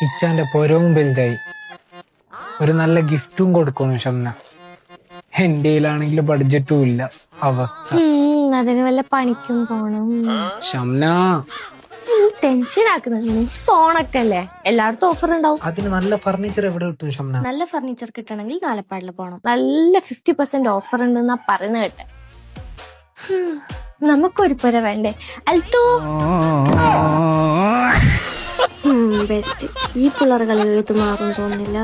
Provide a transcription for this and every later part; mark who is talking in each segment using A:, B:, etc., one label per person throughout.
A: ഇച്ചാന്റെ പൊരവും വലുതായി. ഒരു നല്ല ഗിഫ്റ്റും കൊടുക്കുന്നു ഷംന. എന്റെ കയ്യിലാണെങ്കിൽ ബഡ്ജറ്റും ഇല്ല. അവസ്ഥ
B: അതിന് വല്ല പണിക്കും പോണം.
A: ഷംന
B: ടെൻഷൻ ആക്കുന്നത് ഫോണൊക്കെ അല്ലേ, എല്ലായിടത്തും ഓഫർ ഉണ്ടാവും.
A: അതിന് നല്ല ഫർണിച്ചർ എവിടെ കിട്ടും ഷംന?
B: നല്ല ഫർണിച്ചർ കിട്ടണമെങ്കിൽ നാലപ്പാടിൽ പോണം. നല്ല 50% ഓഫർ ഉണ്ടെന്നാ പറയുന്ന കേട്ടെ. നമുക്കൊരു പുര വേണ്ടേ? അൽത്തോ ബെസ്റ്റ്. ഈ പിള്ളേർകളിൽ എഴുത്ത് മാറും തോന്നില്ല.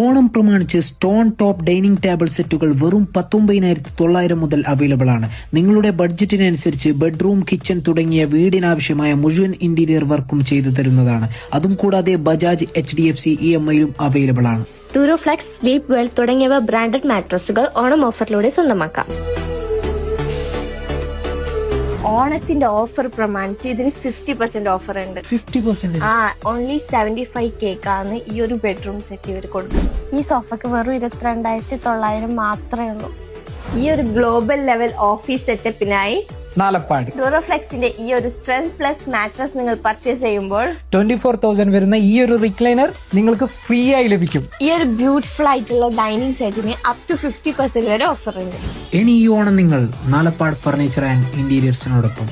C: ഓണം പ്രമാണിച്ച് സ്റ്റോൺ ടോപ്പ് ഡൈനിങ് ടേബിൾ സെറ്റുകൾ വെറും 19,900 മുതൽ അവൈലബിൾ ആണ്. നിങ്ങളുടെ ബഡ്ജറ്റിനനുസരിച്ച് ബെഡ്റൂം, കിച്ചൺ തുടങ്ങിയ വീടിനാവശ്യമായ മുഴുവൻ ഇന്റീരിയർ വർക്കും ചെയ്തു തരുന്നതാണ്. അതും കൂടാതെ ബജാജ്, HDFC EMIയിലും അവൈലബിൾ ആണ്.
B: ഡ്യൂറോഫ്ലെക്സ്, സ്ലീപ് വെൽ തുടങ്ങിയവ ബ്രാൻഡഡ് മാട്രസുകൾ ഓണം ഓഫറിലൂടെ സ്വന്തമാക്കാം. ഓണത്തിന്റെ ഓഫർ പ്രമാണിച്ച് ഇതിന് 50% ഓഫർ ഉണ്ട്.
A: 50%?
B: ഓൺലി 75K ആണ് ഈ ഒരു ബെഡ്റൂം സെറ്റ് ഇവർ കൊടുക്കുന്നത്. ഈ സോഫക്ക് വെറും 22,900 മാത്രമേ ഉള്ളൂ. ഈ ഒരു ഗ്ലോബൽ ലെവൽ ഓഫീസ് സെറ്റപ്പിനായി
A: നാലപ്പാട്
B: ഡ്യൂറോഫ്ലെക്സിന്റെ ഈ ഒരു സ്ട്രെങ്ത് പ്ലസ് മാട്രസ് നിങ്ങൾ പർച്ചേസ് ചെയ്യുമ്പോൾ
A: 24,000 വരുന്ന ഈ ഒരു റിക്ലൈനർ നിങ്ങൾക്ക് ഫ്രീ ആയി ലഭിക്കും.
B: ഈ ഒരു ബ്യൂട്ടിഫുൾ ആയിട്ടുള്ള ഡൈനിങ് സെറ്റിന് അപ് ടു 50% വരെ ഓഫർ ഉണ്ട്.
C: ഇനി ഈ ഓണം നിങ്ങൾ നാലപ്പാട് ഫർണിച്ചർ ആൻഡ് ഇന്റീരിയേഴ്സിനോടൊപ്പം